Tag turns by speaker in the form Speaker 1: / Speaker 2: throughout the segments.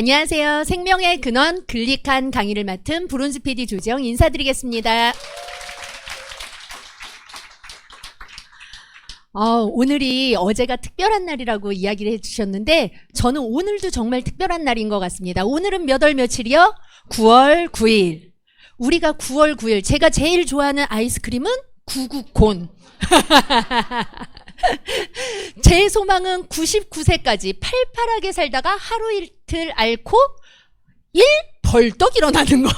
Speaker 1: 안녕하세요. 생명의 근원 글릭한 강의를 맡은 브론즈 PD 조지영 인사드리겠습니다. 오늘이 어제가 특별한 날이라고 이야기를 해주셨는데 저는 오늘도 정말 특별한 날인 것 같습니다. 오늘은 몇 월 며칠이요? 9월 9일. 우리가 9월 9일 제가 제일 좋아하는 아이스크림은 구구콘. 제 소망은 99세까지 팔팔하게 살다가 하루 이틀 앓고 벌떡 일어나는 거.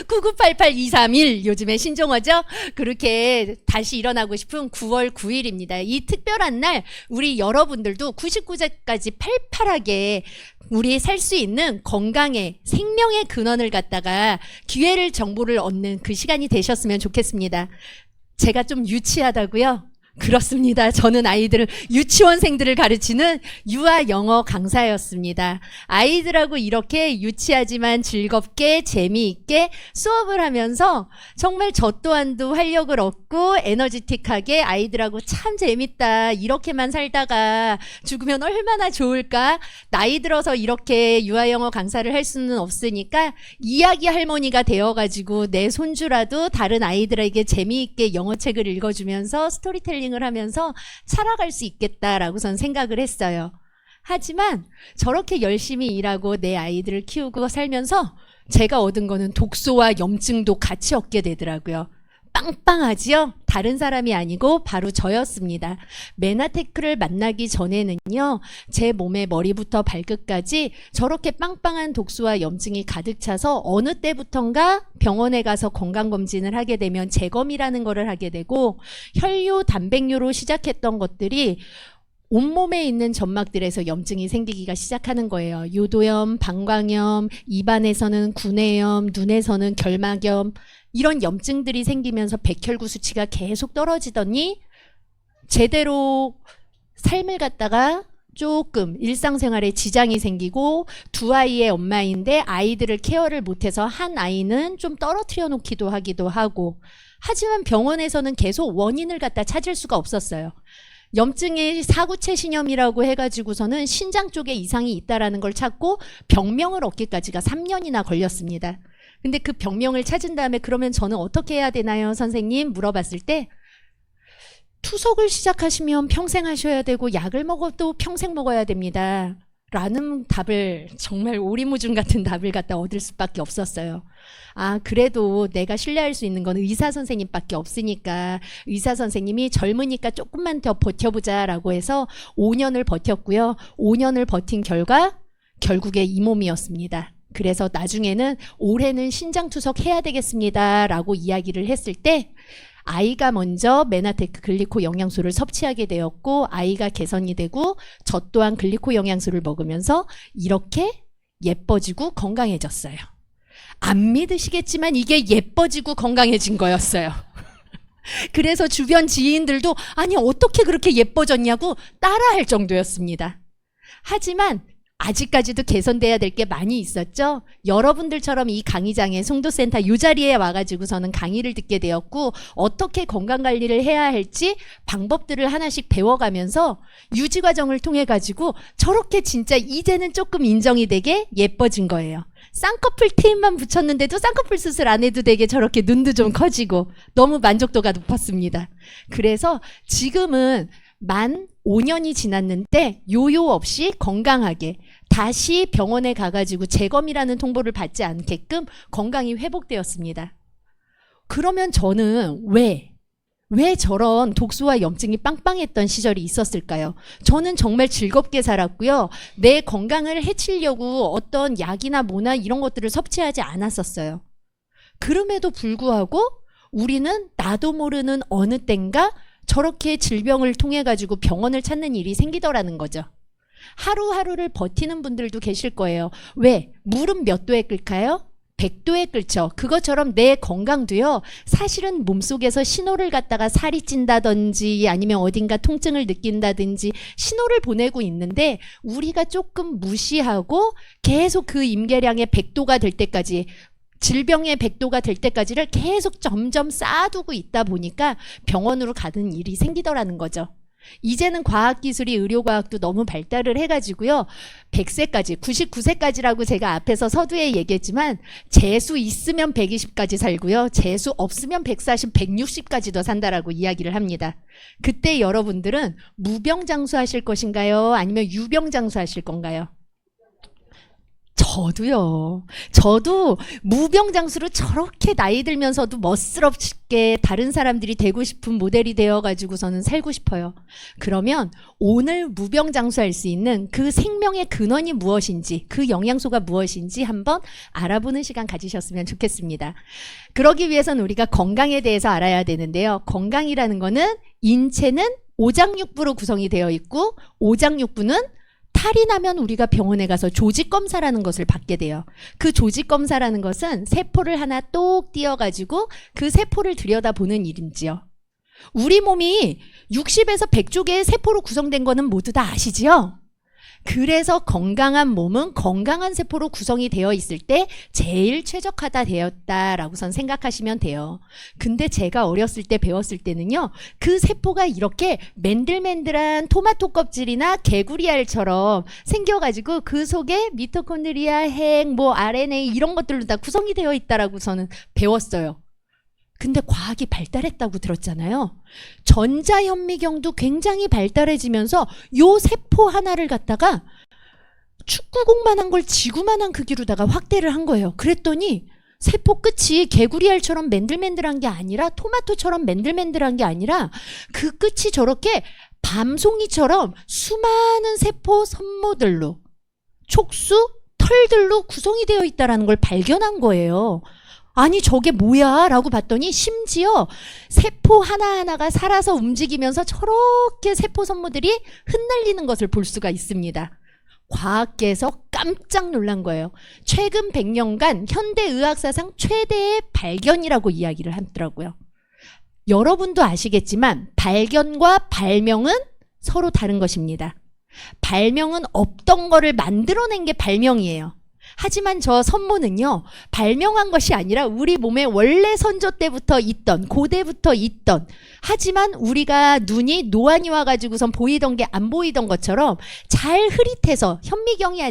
Speaker 1: 9988231 요즘에 신종어죠. 그렇게 다시 일어나고 싶은 9월 9일입니다. 이 특별한 날 우리 여러분들도 99세까지 팔팔하게 우리 살 수 있는 건강의 생명의 근원을 갖다가 기회를 정보를 얻는 그 시간이 되셨으면 좋겠습니다. 제가 좀 유치하다고요? 그렇습니다. 저는 아이들을 유치원생들을 가르치는 유아 영어 강사였습니다. 아이들하고 이렇게 유치하지만 즐겁게 재미있게 수업을 하면서 정말 저 또한도 활력을 얻고 에너지틱하게 아이들하고 참 재밌다. 이렇게만 살다가 죽으면 얼마나 좋을까? 나이 들어서 이렇게 유아 영어 강사를 할 수는 없으니까 이야기 할머니가 되어가지고 내 손주라도 다른 아이들에게 재미있게 영어책을 읽어주면서 스토리텔링 을 하면서 살아갈 수 있겠다라고 전 생각을 했어요. 하지만 저렇게 열심히 일하고 내 아이들을 키우고 살면서 제가 얻은 거는 독소와 염증도 같이 얻게 되더라고요. 빵빵하지요? 다른 사람이 아니고 바로 저였습니다. 메나테크를 만나기 전에는요, 제 몸의 머리부터 발끝까지 저렇게 빵빵한 독소와 염증이 가득 차서 어느 때부턴가 병원에 가서 건강검진을 하게 되면 재검이라는 거를 하게 되고 혈류, 단백뇨로 시작했던 것들이 온몸에 있는 점막들에서 염증이 생기기가 시작하는 거예요. 요도염, 방광염, 입안에서는 구내염, 눈에서는 결막염, 이런 염증들이 생기면서 백혈구 수치가 계속 떨어지더니 제대로 삶을 갖다가 조금 일상생활에 지장이 생기고 두 아이의 엄마인데 아이들을 케어를 못해서 한 아이는 좀 떨어뜨려 놓기도 하기도 하고, 하지만 병원에서는 계속 원인을 갖다 찾을 수가 없었어요. 염증의 사구체신염이라고 해가지고서는 신장 쪽에 이상이 있다라는 걸 찾고 병명을 얻기까지가 3년이나 걸렸습니다. 근데 그 병명을 찾은 다음에 그러면 저는 어떻게 해야 되나요, 선생님? 물어봤을 때 투석을 시작하시면 평생 하셔야 되고 약을 먹어도 평생 먹어야 됩니다. 라는 답을, 정말 오리무중 같은 답을 갖다 얻을 수밖에 없었어요. 아, 그래도 내가 신뢰할 수 있는 건 의사 선생님밖에 없으니까 의사 선생님이 젊으니까 조금만 더 버텨보자 라고 해서 5년을 버텼고요. 5년을 버틴 결과 결국에 이 몸이었습니다. 그래서 나중에는 올해는 신장투석 해야 되겠습니다 라고 이야기를 했을 때 아이가 먼저 메나테크 글리코 영양소를 섭취하게 되었고 아이가 개선이 되고 저 또한 글리코 영양소를 먹으면서 이렇게 예뻐지고 건강해졌어요. 안 믿으시겠지만 이게 예뻐지고 건강해진 거였어요. 그래서 주변 지인들도 아니 어떻게 그렇게 예뻐졌냐고 따라할 정도였습니다. 하지만 아직까지도 개선돼야 될 게 많이 있었죠. 여러분들처럼 이 강의장에 송도센터 이 자리에 와가지고서는 강의를 듣게 되었고 어떻게 건강관리를 해야 할지 방법들을 하나씩 배워가면서 유지과정을 통해 가지고 저렇게 진짜 이제는 조금 인정이 되게 예뻐진 거예요. 쌍꺼풀 테임만 붙였는데도 쌍꺼풀 수술 안 해도 되게 저렇게 눈도 좀 커지고 너무 만족도가 높았습니다. 그래서 지금은 만 5년이 지났는데 요요 없이 건강하게 다시 병원에 가가지고 재검이라는 통보를 받지 않게끔 건강이 회복되었습니다. 그러면 저는 왜 저런 독소와 염증이 빵빵했던 시절이 있었을까요? 저는 정말 즐겁게 살았고요. 내 건강을 해치려고 어떤 약이나 뭐나 이런 것들을 섭취하지 않았었어요. 그럼에도 불구하고 우리는 나도 모르는 어느 땐가 저렇게 질병을 통해 가지고 병원을 찾는 일이 생기더라는 거죠. 하루하루를 버티는 분들도 계실 거예요. 왜? 물은 몇 도에 끓까요? 100도에 끓죠. 그것처럼 내 건강도요. 사실은 몸속에서 신호를 갖다가 살이 찐다든지 아니면 어딘가 통증을 느낀다든지 신호를 보내고 있는데 우리가 조금 무시하고 계속 그 임계량의 100도가 될 때까지 질병의 100도가 될 때까지를 계속 점점 쌓아두고 있다 보니까 병원으로 가는 일이 생기더라는 거죠. 이제는 과학기술이 의료과학도 너무 발달을 해가지고요. 100세까지, 99세까지라고 제가 앞에서 서두에 얘기했지만 재수 있으면 120까지 살고요. 재수 없으면 140, 160까지도 산다라고 이야기를 합니다. 그때 여러분들은 무병장수 하실 것인가요? 아니면 유병장수 하실 건가요? 저도요. 저도 무병장수로 저렇게 나이 들면서도 멋스럽게 다른 사람들이 되고 싶은 모델이 되어가지고서는 살고 싶어요. 그러면 오늘 무병장수할 수 있는 그 생명의 근원이 무엇인지, 그 영양소가 무엇인지 한번 알아보는 시간 가지셨으면 좋겠습니다. 그러기 위해서는 우리가 건강에 대해서 알아야 되는데요. 건강이라는 거는 인체는 오장육부로 구성이 되어 있고, 오장육부는 탈이 나면 우리가 병원에 가서 조직검사라는 것을 받게 돼요. 그 조직검사라는 것은 세포를 하나 똑 띄어가지고 그 세포를 들여다보는 일인지요. 우리 몸이 60에서 100조 개의 세포로 구성된 거는 모두 다 아시지요? 그래서 건강한 몸은 건강한 세포로 구성이 되어 있을 때 제일 최적화가 되었다라고선 생각하시면 돼요. 근데 제가 어렸을 때 배웠을 때는요, 그 세포가 이렇게 맨들맨들한 토마토 껍질이나 개구리알처럼 생겨가지고 그 속에 미토콘드리아, 핵, RNA 이런 것들로 다 구성이 되어 있다라고서는 배웠어요. 근데 과학이 발달했다고 들었잖아요. 전자현미경도 굉장히 발달해지면서 요 세포 하나를 갖다가 축구공만한 걸 지구만한 크기로다가 확대를 한 거예요. 그랬더니 세포 끝이 개구리알처럼 맨들맨들한 게 아니라, 토마토처럼 맨들맨들한 게 아니라 그 끝이 저렇게 밤송이처럼 수많은 세포 섬모들로, 촉수, 털들로 구성이 되어 있다는 걸 발견한 거예요. 아니 저게 뭐야? 라고 봤더니 심지어 세포 하나하나가 살아서 움직이면서 저렇게 세포 섬모들이 흩날리는 것을 볼 수가 있습니다. 과학계에서 깜짝 놀란 거예요. 최근 100년간 현대의학사상 최대의 발견이라고 이야기를 하더라고요. 여러분도 아시겠지만 발견과 발명은 서로 다른 것입니다. 발명은 없던 거를 만들어낸 게 발명이에요. 하지만 저 선모는요, 발명한 것이 아니라 우리 몸에 원래 선조 때부터 있던, 고대부터 있던, 하지만 우리가 눈이 노안이 와가지고선 보이던 게 안 보이던 것처럼 잘 흐릿해서 현미경이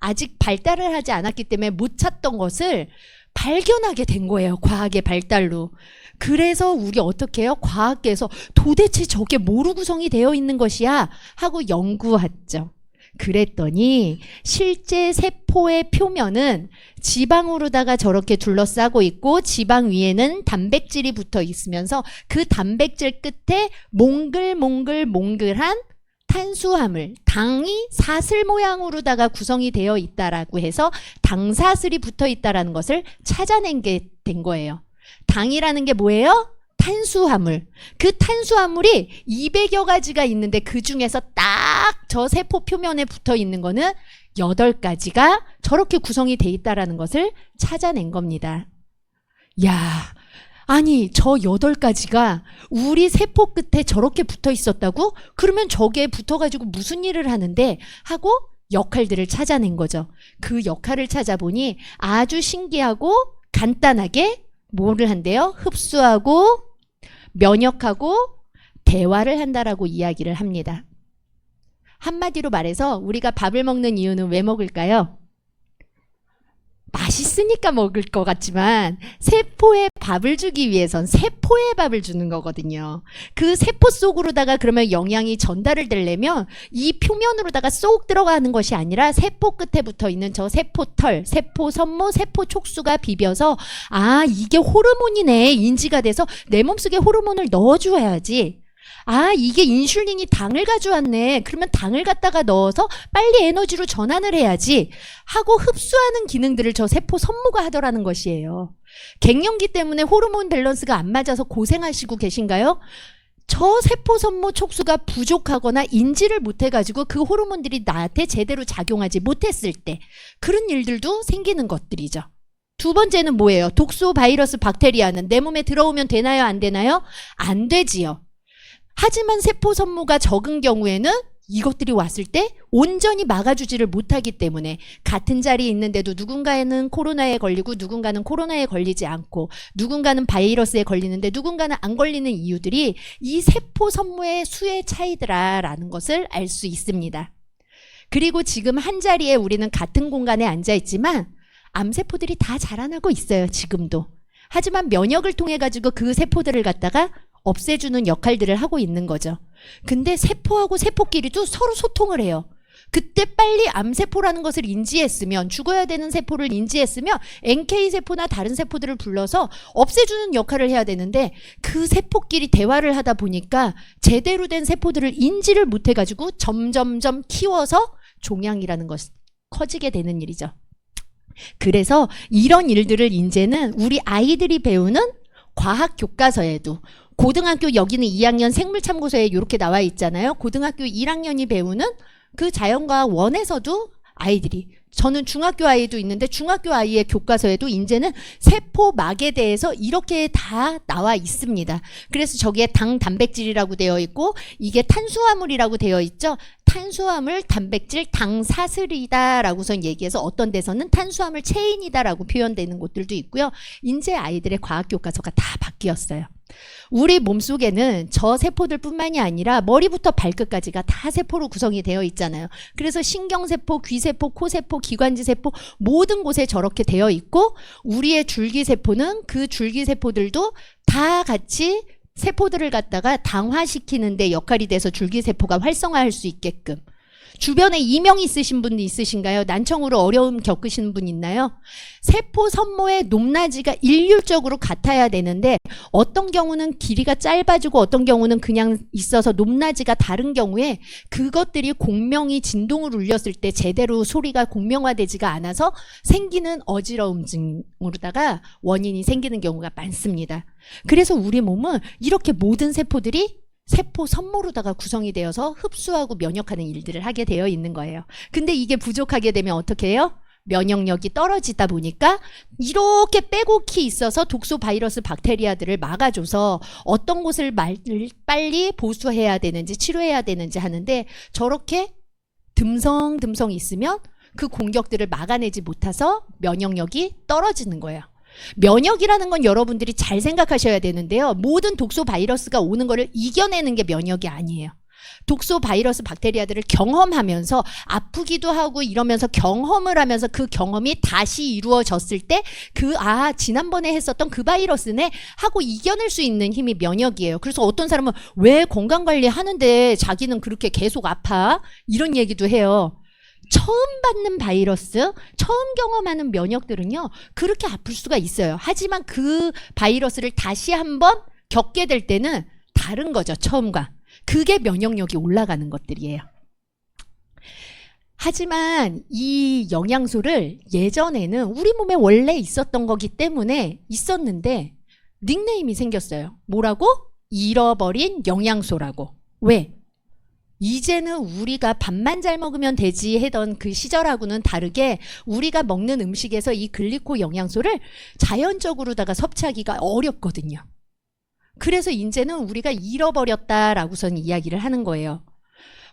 Speaker 1: 아직 발달을 하지 않았기 때문에 못 찾던 것을 발견하게 된 거예요. 과학의 발달로. 그래서 우리 어떻게 해요? 과학계에서 도대체 저게 뭐로 구성이 되어 있는 것이야? 하고 연구했죠. 그랬더니 실제 세포의 표면은 지방으로다가 저렇게 둘러싸고 있고, 지방 위에는 단백질이 붙어 있으면서 그 단백질 끝에 몽글몽글한 탄수화물, 당이 사슬 모양으로다가 구성이 되어 있다라고 해서 당사슬이 붙어 있다라는 것을 찾아낸 게 된 거예요. 당이라는 게 뭐예요? 탄수화물. 그 탄수화물이 200여 가지가 있는데 그 중에서 딱 저 세포 표면에 붙어 있는 거는 8가지가 저렇게 구성이 돼 있다라는 것을 찾아낸 겁니다. 야, 아니 저 8가지가 우리 세포 끝에 저렇게 붙어 있었다고? 그러면 저게 붙어가지고 무슨 일을 하는데? 하고 역할들을 찾아낸 거죠. 그 역할을 찾아보니 아주 신기하고 간단하게 뭐를 한대요? 흡수하고 면역하고 대화를 한다라고 이야기를 합니다. 한마디로 말해서 우리가 밥을 먹는 이유는 왜 먹을까요? 맛있으니까 먹을 것 같지만 세포에 밥을 주기 위해선 세포에 밥을 주는 거거든요. 그 세포 속으로다가 그러면 영양이 전달을 되려면 이 표면으로다가 쏙 들어가는 것이 아니라 세포 끝에 붙어 있는 저 세포털, 세포 섬모, 세포 촉수가 비벼서 아 이게 호르몬이네 인지가 돼서 내 몸속에 호르몬을 넣어줘야지. 아 이게 인슐린이 당을 가져왔네. 그러면 당을 갖다가 넣어서 빨리 에너지로 전환을 해야지 하고 흡수하는 기능들을 저 세포 섬모가 하더라는 것이에요. 갱년기 때문에 호르몬 밸런스가 안 맞아서 고생하시고 계신가요? 저 세포 섬모 촉수가 부족하거나 인지를 못해가지고 그 호르몬들이 나한테 제대로 작용하지 못했을 때 그런 일들도 생기는 것들이죠. 두 번째는 뭐예요? 독소, 바이러스, 박테리아는 내 몸에 들어오면 되나요? 안 되나요? 안 되지요. 하지만 세포 섬모가 적은 경우에는 이것들이 왔을 때 온전히 막아주지를 못하기 때문에 같은 자리에 있는데도 누군가는 코로나에 걸리고 누군가는 코로나에 걸리지 않고 누군가는 바이러스에 걸리는데 누군가는 안 걸리는 이유들이 이 세포 선모의 수의 차이더라라는 것을 알 수 있습니다. 그리고 지금 한 자리에 우리는 같은 공간에 앉아 있지만 암세포들이 다 자라나고 있어요. 지금도. 하지만 면역을 통해 가지고 그 세포들을 갖다가 없애주는 역할들을 하고 있는 거죠. 근데 세포하고 세포끼리도 서로 소통을 해요. 그때 빨리 암세포라는 것을 인지했으면, 죽어야 되는 세포를 인지했으면 NK세포나 다른 세포들을 불러서 없애주는 역할을 해야 되는데 그 세포끼리 대화를 하다 보니까 제대로 된 세포들을 인지를 못해가지고 점점점 키워서 종양이라는 것이 커지게 되는 일이죠. 그래서 이런 일들을 이제는 우리 아이들이 배우는 과학 교과서에도, 고등학교 여기는 2학년 생물참고서에 이렇게 나와 있잖아요. 고등학교 1학년이 배우는 그 자연과학 1에서도 아이들이, 저는 중학교 아이도 있는데 중학교 아이의 교과서에도 이제는 세포막에 대해서 이렇게 다 나와 있습니다. 그래서 저기에 당, 단백질이라고 되어 있고 이게 탄수화물이라고 되어 있죠. 탄수화물, 단백질, 당사슬이다라고선 얘기해서 어떤 데서는 탄수화물 체인이다라고 표현되는 곳들도 있고요. 이제 아이들의 과학 교과서가 다 바뀌었어요. 우리 몸속에는 저 세포들뿐만이 아니라 머리부터 발끝까지가 다 세포로 구성이 되어 있잖아요. 그래서 신경세포, 귀세포, 코세포, 기관지세포 모든 곳에 저렇게 되어 있고 우리의 줄기세포는 그 줄기세포들도 다 같이 세포들을 갖다가 당화시키는 데 역할이 돼서 줄기세포가 활성화할 수 있게끔. 주변에 이명 있으신 분 있으신가요? 난청으로 어려움 겪으시는 분 있나요? 세포 선모의 높낮이가 일률적으로 같아야 되는데 어떤 경우는 길이가 짧아지고 어떤 경우는 그냥 있어서 높낮이가 다른 경우에 그것들이 공명이 진동을 울렸을 때 제대로 소리가 공명화되지가 않아서 생기는 어지러움증으로다가 원인이 생기는 경우가 많습니다. 그래서 우리 몸은 이렇게 모든 세포들이 세포 선모로다가 구성이 되어서 흡수하고 면역하는 일들을 하게 되어 있는 거예요. 근데 이게 부족하게 되면 어떻게 해요? 면역력이 떨어지다 보니까 이렇게 빼곡히 있어서 독소, 바이러스, 박테리아들을 막아줘서 어떤 곳을 빨리 보수해야 되는지 치료해야 되는지 하는데 저렇게 듬성듬성 있으면 그 공격들을 막아내지 못해서 면역력이 떨어지는 거예요. 면역이라는 건 여러분들이 잘 생각하셔야 되는데요. 모든 독소 바이러스가 오는 거를 이겨내는 게 면역이 아니에요. 독소 바이러스 박테리아들을 경험하면서 아프기도 하고 이러면서 경험을 하면서 그 경험이 다시 이루어졌을 때 지난번에 했었던 그 바이러스네 하고 이겨낼 수 있는 힘이 면역이에요. 그래서 어떤 사람은 왜 건강관리 하는데 자기는 그렇게 계속 아파? 이런 얘기도 해요. 처음 받는 바이러스, 처음 경험하는 면역들은요, 그렇게 아플 수가 있어요. 하지만 그 바이러스를 다시 한번 겪게 될 때는 다른 거죠, 처음과. 그게 면역력이 올라가는 것들이에요. 하지만 이 영양소를 예전에는 우리 몸에 원래 있었던 거기 때문에 있었는데 닉네임이 생겼어요. 뭐라고? 잃어버린 영양소라고. 왜? 이제는 우리가 밥만 잘 먹으면 되지 하던 그 시절하고는 다르게 우리가 먹는 음식에서 이 글리코 영양소를 자연적으로다가 섭취하기가 어렵거든요. 그래서 이제는 우리가 잃어버렸다라고선 이야기를 하는 거예요.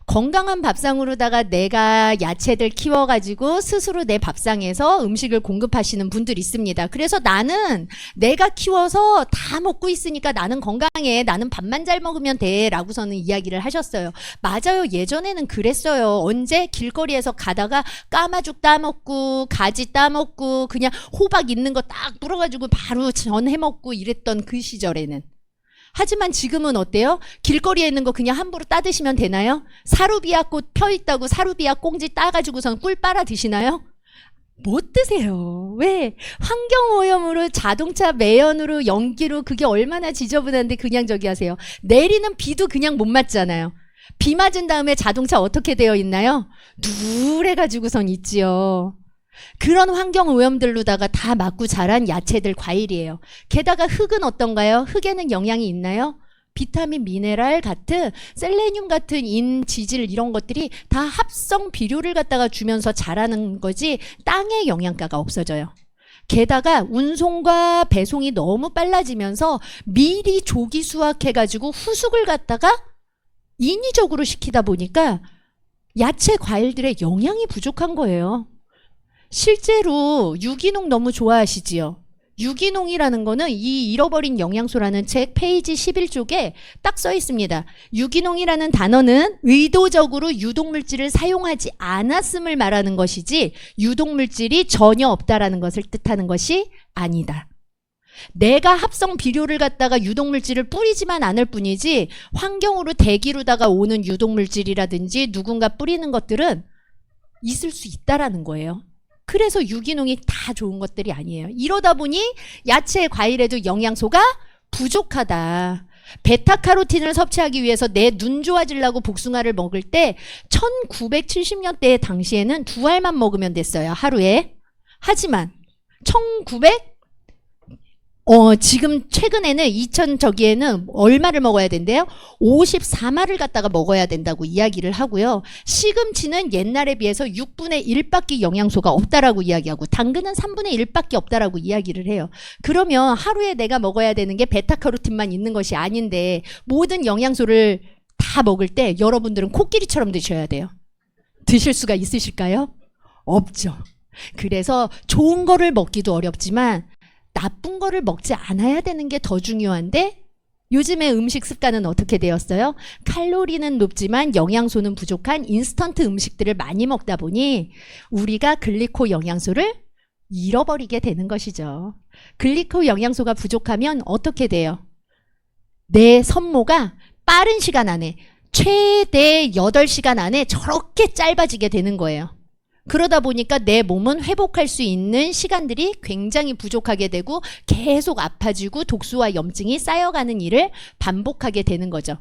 Speaker 1: 건강한 밥상으로다가 내가 야채들 키워가지고 스스로 내 밥상에서 음식을 공급하시는 분들이 있습니다. 그래서 나는 내가 키워서 다 먹고 있으니까 나는 건강해. 나는 밥만 잘 먹으면 돼. 라고서는 이야기를 하셨어요. 맞아요. 예전에는 그랬어요. 언제 길거리에서 가다가 까마죽 따먹고 가지 따먹고 그냥 호박 있는 거 딱 불어가지고 바로 전 해먹고 이랬던 그 시절에는. 하지만 지금은 어때요? 길거리에 있는 거 그냥 함부로 따드시면 되나요? 사루비아 꽃 펴있다고 사루비아 꽁지 따가지고선 꿀 빨아 드시나요? 못 드세요. 왜? 환경오염으로 자동차 매연으로 연기로 그게 얼마나 지저분한데 그냥 저기 하세요. 내리는 비도 그냥 못 맞잖아요. 비 맞은 다음에 자동차 어떻게 되어 있나요? 누래가지고선 있지요. 그런 환경오염들로다가 다 맞고 자란 야채들, 과일이에요. 게다가 흙은 어떤가요? 흙에는 영양이 있나요? 비타민, 미네랄 같은 셀레늄 같은 인, 지질 이런 것들이 다 합성 비료를 갖다가 주면서 자라는 거지 땅의 영양가가 없어져요. 게다가 운송과 배송이 너무 빨라지면서 미리 조기 수확해가지고 후숙을 갖다가 인위적으로 시키다 보니까 야채 과일들의 영양이 부족한 거예요. 실제로 유기농 너무 좋아하시지요? 유기농이라는 거는 이 잃어버린 영양소라는 책 페이지 11쪽에 딱 써 있습니다. 유기농이라는 단어는 의도적으로 유독물질을 사용하지 않았음을 말하는 것이지 유독물질이 전혀 없다라는 것을 뜻하는 것이 아니다. 내가 합성 비료를 갖다가 유독물질을 뿌리지만 않을 뿐이지 환경으로 대기로다가 오는 유독물질이라든지 누군가 뿌리는 것들은 있을 수 있다라는 거예요. 그래서 유기농이 다 좋은 것들이 아니에요. 이러다 보니 야채, 과일에도 영양소가 부족하다. 베타카로틴을 섭취하기 위해서 내 눈 좋아지려고 복숭아를 먹을 때 1970년대 당시에는 2알만 먹으면 됐어요. 하루에. 하지만 지금 최근에는 2000 얼마를 먹어야 된대요? 54마를 갖다가 먹어야 된다고 이야기를 하고요. 시금치는 옛날에 비해서 6분의 1밖에 영양소가 없다라고 이야기하고 당근은 3분의 1밖에 없다라고 이야기를 해요. 그러면 하루에 내가 먹어야 되는 게 베타카로틴만 있는 것이 아닌데 모든 영양소를 다 먹을 때 여러분들은 코끼리처럼 드셔야 돼요. 드실 수가 있으실까요? 없죠. 그래서 좋은 거를 먹기도 어렵지만 나쁜 거를 먹지 않아야 되는 게 더 중요한데 요즘의 음식 습관은 어떻게 되었어요? 칼로리는 높지만 영양소는 부족한 인스턴트 음식들을 많이 먹다 보니 우리가 글리코 영양소를 잃어버리게 되는 것이죠. 글리코 영양소가 부족하면 어떻게 돼요? 내 선모가 빠른 시간 안에 최대 8시간 안에 저렇게 짧아지게 되는 거예요. 그러다 보니까 내 몸은 회복할 수 있는 시간들이 굉장히 부족하게 되고 계속 아파지고 독소와 염증이 쌓여가는 일을 반복하게 되는 거죠.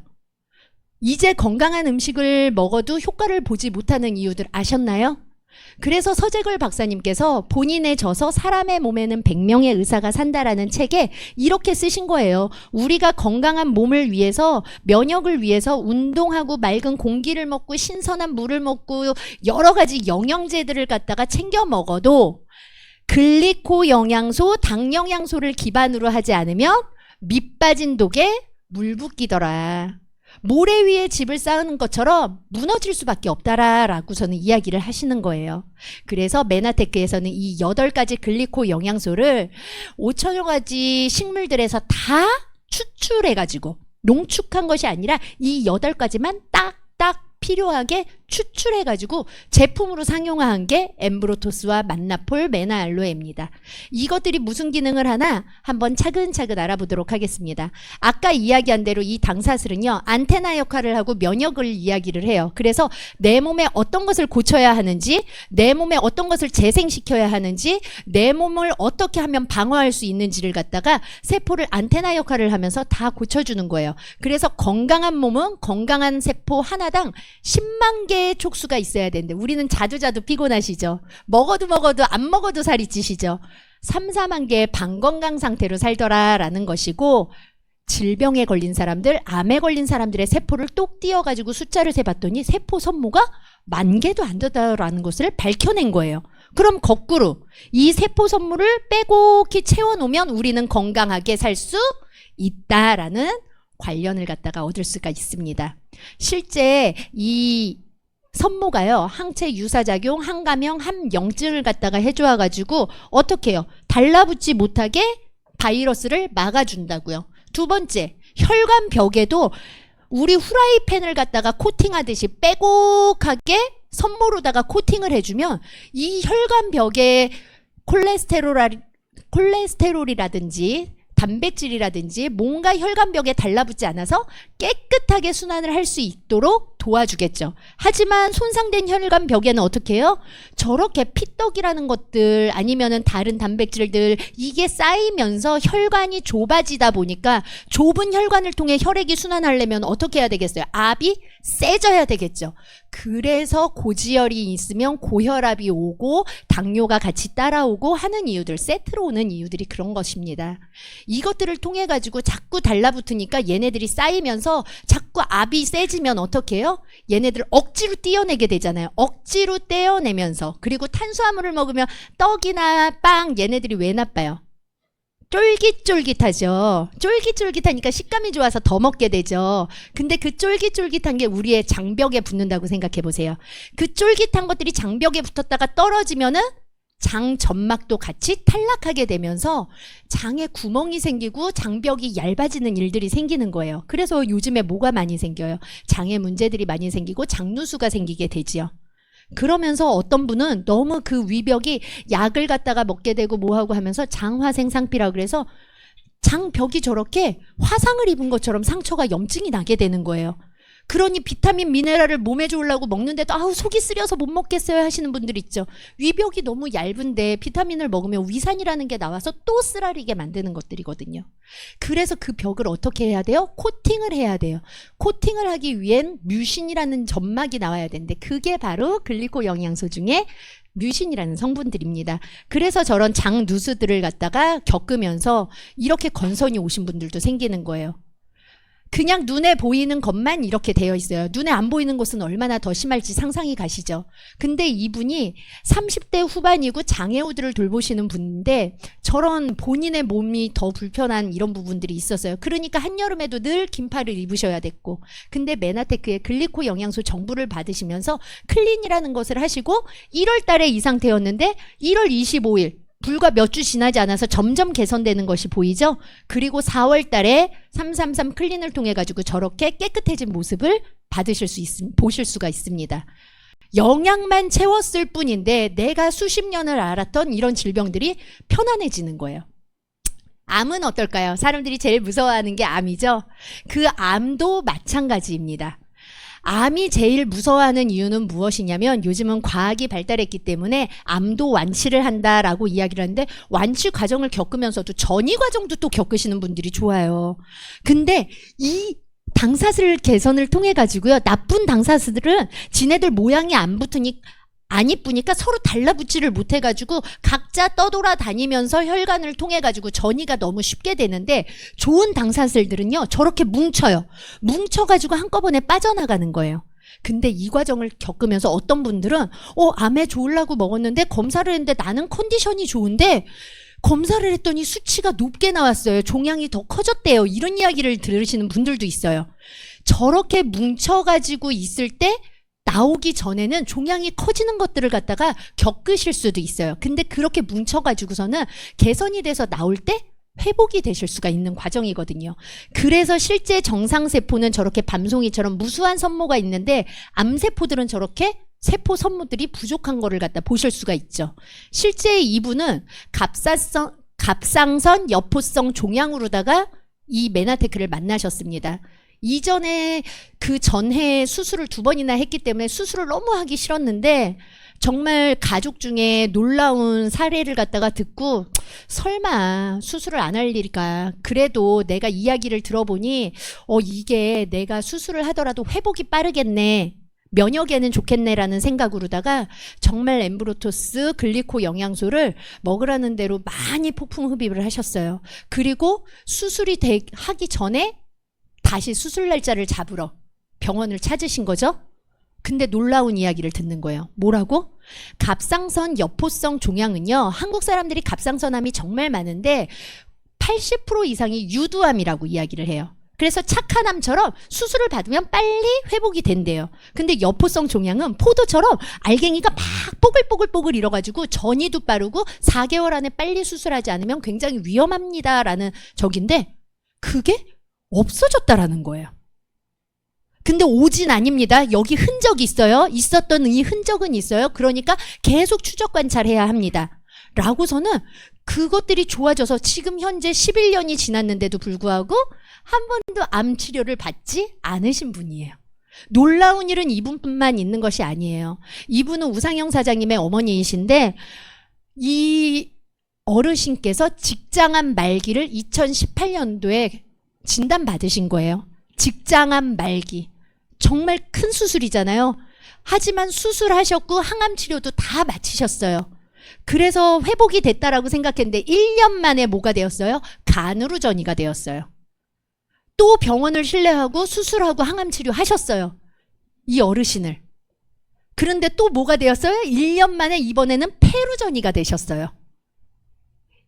Speaker 1: 이제 건강한 음식을 먹어도 효과를 보지 못하는 이유들 아셨나요? 그래서 서재걸 박사님께서 본인의 저서 사람의 몸에는 100명의 의사가 산다라는 책에 이렇게 쓰신 거예요. 우리가 건강한 몸을 위해서 면역을 위해서 운동하고 맑은 공기를 먹고 신선한 물을 먹고 여러 가지 영양제들을 갖다가 챙겨 먹어도 글리코 영양소, 당 영양소를 기반으로 하지 않으면 밑빠진 독에 물 붓기더라. 모래 위에 집을 쌓는 것처럼 무너질 수밖에 없다라고서는 이야기를 하시는 거예요. 그래서 메나테크에서는 이 8가지 글리코 영양소를 5천여 가지 식물들에서 다 추출해가지고 농축한 것이 아니라 이 8가지만 딱딱 필요하게 추출해가지고 제품으로 상용화한 게 엠브로토스와 만나폴, 메나알로에입니다. 이것들이 무슨 기능을 하나 한번 차근차근 알아보도록 하겠습니다. 아까 이야기한 대로 이 당사슬은요, 안테나 역할을 하고 면역을 이야기를 해요. 그래서 내 몸에 어떤 것을 고쳐야 하는지, 내 몸에 어떤 것을 재생시켜야 하는지, 내 몸을 어떻게 하면 방어할 수 있는지를 갖다가 세포를 안테나 역할을 하면서 다 고쳐주는 거예요. 그래서 건강한 몸은 건강한 세포 하나당 10만 개의 촉수가 있어야 되는데 우리는 자두자두 피곤하시죠? 먹어도 안 먹어도 살이 찌시죠? 3, 4만 개의 반건강 상태로 살더라라는 것이고 질병에 걸린 사람들, 암에 걸린 사람들의 세포를 똑 띄어가지고 숫자를 세봤더니 세포 선모가 10,000개도 안 되더라는 것을 밝혀낸 거예요. 그럼 거꾸로 이 세포 선모를 빼곡히 채워놓으면 우리는 건강하게 살 수 있다라는 관련을 갖다가 얻을 수가 있습니다. 실제 이 선모가요, 항체 유사작용, 항감형, 함염증을 갖다가 해줘가지고 어떻게 해요? 달라붙지 못하게 바이러스를 막아준다고요. 두 번째, 혈관 벽에도 우리 후라이팬을 갖다가 코팅하듯이 빼곡하게 선모로다가 코팅을 해주면 이 혈관 벽에 콜레스테롤이라든지 단백질이라든지 뭔가 혈관벽에 달라붙지 않아서 깨끗하게 순환을 할 수 있도록 도와주겠죠. 하지만 손상된 혈관벽에는 어떻게 해요? 저렇게 피떡이라는 것들 아니면은 다른 단백질들 이게 쌓이면서 혈관이 좁아지다 보니까 좁은 혈관을 통해 혈액이 순환하려면 어떻게 해야 되겠어요? 압이 세져야 되겠죠. 그래서 고지혈이 있으면 고혈압이 오고 당뇨가 같이 따라오고 하는 이유들, 세트로 오는 이유들이 그런 것입니다. 이것들을 통해 가지고 자꾸 달라붙으니까 얘네들이 쌓이면서 자꾸 압이 세지면 어떻게 해요? 얘네들 억지로 떼어내게 되잖아요. 억지로 떼어내면서, 그리고 탄수화물을 먹으면 떡이나 빵 얘네들이 왜 나빠요? 쫄깃쫄깃하죠. 쫄깃쫄깃하니까 식감이 좋아서 더 먹게 되죠. 근데 그 쫄깃쫄깃한 게 우리의 장벽에 붙는다고 생각해 보세요. 그 쫄깃한 것들이 장벽에 붙었다가 떨어지면은 장 점막도 같이 탈락하게 되면서 장에 구멍이 생기고 장벽이 얇아지는 일들이 생기는 거예요. 그래서 요즘에 뭐가 많이 생겨요? 장에 문제들이 많이 생기고 장누수가 생기게 되지요. 그러면서 어떤 분은 너무 그 위벽이 약을 갖다가 먹게 되고 뭐하고 하면서 장화생상피라 그래서 장벽이 저렇게 화상을 입은 것처럼 상처가 염증이 나게 되는 거예요. 그러니 비타민 미네랄을 몸에 좋으려고 먹는데도 아우 속이 쓰려서 못 먹겠어요 하시는 분들 있죠. 위벽이 너무 얇은데 비타민을 먹으면 위산이라는 게 나와서 또 쓰라리게 만드는 것들이거든요. 그래서 그 벽을 어떻게 해야 돼요? 코팅을 해야 돼요. 코팅을 하기 위엔 뮤신이라는 점막이 나와야 되는데 그게 바로 글리코 영양소 중에 뮤신이라는 성분들입니다. 그래서 저런 장 누수들을 갖다가 겪으면서 이렇게 건선이 오신 분들도 생기는 거예요. 그냥 눈에 보이는 것만 이렇게 되어 있어요. 눈에 안 보이는 곳은 얼마나 더 심할지 상상이 가시죠. 근데 이분이 30대 후반이고 장애우들을 돌보시는 분인데 저런 본인의 몸이 더 불편한 이런 부분들이 있었어요. 그러니까 한여름에도 늘 긴팔을 입으셔야 됐고 근데 메나테크의 글리코 영양소 정보를 받으시면서 클린이라는 것을 하시고 1월 달에 이 상태였는데 1월 25일 불과 몇 주 지나지 않아서 점점 개선되는 것이 보이죠? 그리고 4월 달에 333 클린을 통해 가지고 저렇게 깨끗해진 모습을 보실 수가 있습니다. 영양만 채웠을 뿐인데 내가 수십 년을 알았던 이런 질병들이 편안해지는 거예요. 암은 어떨까요? 사람들이 제일 무서워하는 게 암이죠? 그 암도 마찬가지입니다. 암이 제일 무서워하는 이유는 무엇이냐면 요즘은 과학이 발달했기 때문에 암도 완치를 한다라고 이야기를 하는데 완치 과정을 겪으면서도 전이 과정도 또 겪으시는 분들이 좋아요. 근데 이 당사슬 개선을 통해 가지고요. 나쁜 당사슬들은 지네들 모양이 안 이쁘니까 서로 달라붙지를 못해가지고 각자 떠돌아다니면서 혈관을 통해가지고 전이가 너무 쉽게 되는데 좋은 당사슬들은요 저렇게 뭉쳐요. 뭉쳐가지고 한꺼번에 빠져나가는 거예요. 근데 이 과정을 겪으면서 어떤 분들은 암에 좋으려고 먹었는데 검사를 했는데 나는 컨디션이 좋은데 검사를 했더니 수치가 높게 나왔어요. 종양이 더 커졌대요. 이런 이야기를 들으시는 분들도 있어요. 저렇게 뭉쳐가지고 있을 때 나오기 전에는 종양이 커지는 것들을 갖다가 겪으실 수도 있어요. 근데 그렇게 뭉쳐가지고서는 개선이 돼서 나올 때 회복이 되실 수가 있는 과정이거든요. 그래서 실제 정상세포는 저렇게 밤송이처럼 무수한 선모가 있는데 암세포들은 저렇게 세포 선모들이 부족한 거를 갖다 보실 수가 있죠. 실제 이분은 갑상선 여포성 종양으로다가 이 메나테크를 만나셨습니다. 이전에 그 전해 수술을 2번이나 했기 때문에 수술을 너무 하기 싫었는데 정말 가족 중에 놀라운 사례를 갖다가 듣고 설마 수술을 안 할 일일까. 그래도 내가 이야기를 들어보니 이게 내가 수술을 하더라도 회복이 빠르겠네. 면역에는 좋겠네라는 생각으로다가 정말 엠브로토스 글리코 영양소를 먹으라는 대로 많이 폭풍 흡입을 하셨어요. 그리고 수술이 하기 전에 다시 수술 날짜를 잡으러 병원을 찾으신 거죠. 근데 놀라운 이야기를 듣는 거예요. 뭐라고? 갑상선 여포성 종양은요. 한국 사람들이 갑상선암이 정말 많은데 80% 이상이 유두암이라고 이야기를 해요. 그래서 착한 암처럼 수술을 받으면 빨리 회복이 된대요. 근데 여포성 종양은 포도처럼 알갱이가 막 뽀글뽀글뽀글 일어가지고 전이도 빠르고 4개월 안에 빨리 수술하지 않으면 굉장히 위험합니다라는 적인데 그게 없어졌다라는 거예요. 근데 오진 아닙니다. 여기 흔적이 있어요. 있었던 이 흔적은 있어요. 그러니까 계속 추적 관찰해야 합니다. 라고서는 그것들이 좋아져서 지금 현재 11년이 지났는데도 불구하고 한 번도 암 치료를 받지 않으신 분이에요. 놀라운 일은 이분뿐만 있는 것이 아니에요. 이분은 우상영 사장님의 어머니이신데 이 어르신께서 직장암 말기를 2018년도에 진단받으신 거예요. 직장암 말기. 정말 큰 수술이잖아요. 하지만 수술하셨고 항암 치료도 다 마치셨어요. 그래서 회복이 됐다라고 생각했는데 1년 만에 뭐가 되었어요? 간으로 전이가 되었어요. 또 병원을 신뢰하고 수술하고 항암 치료 하셨어요. 이 어르신을. 그런데 또 뭐가 되었어요? 1년 만에 이번에는 폐로 전이가 되셨어요.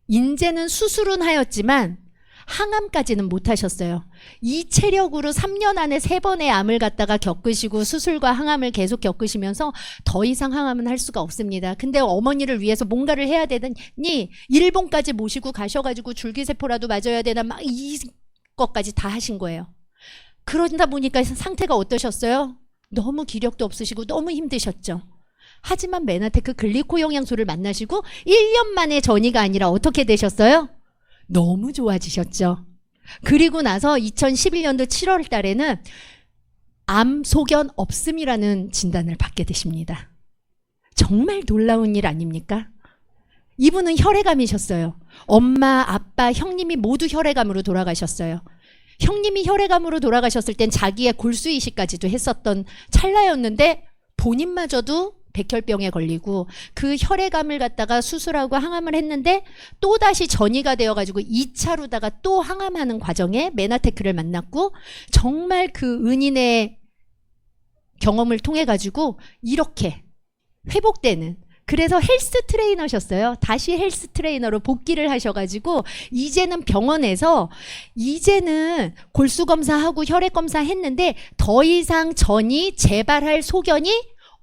Speaker 1: 인제는 수술은 하였지만 항암까지는 못하셨어요. 이 체력으로 3년 안에 3번의 암을 갖다가 겪으시고 수술과 항암을 계속 겪으시면서 더 이상 항암은 할 수가 없습니다. 근데 어머니를 위해서 뭔가를 해야 되더니 일본까지 모시고 가셔가지고 줄기세포라도 맞아야 되나 막 이것까지 다 하신 거예요. 그러다 보니까 상태가 어떠셨어요? 너무 기력도 없으시고 너무 힘드셨죠. 하지만 메나테크 글리코 영양소를 만나시고 1년 만에 전이가 아니라 어떻게 되셨어요? 너무 좋아지셨죠. 그리고 나서 2011년도 7월 달에는 암 소견 없음이라는 진단을 받게 되십니다. 정말 놀라운 일 아닙니까? 이분은 혈액암이셨어요. 엄마, 아빠, 형님이 모두 혈액암으로 돌아가셨어요. 형님이 혈액암으로 돌아가셨을 땐 자기의 골수이식까지도 했었던 찰나였는데 본인마저도 백혈병에 걸리고 그 혈액암을 갖다가 수술하고 항암을 했는데 또다시 전이가 되어가지고 2차로다가 또 항암하는 과정에 메나테크를 만났고 정말 그 은인의 경험을 통해 가지고 이렇게 회복되는, 그래서 헬스 트레이너셨어요. 다시 헬스 트레이너로 복귀를 하셔가지고 이제는 병원에서 이제는 골수 검사하고 혈액 검사 했는데 더 이상 전이 재발할 소견이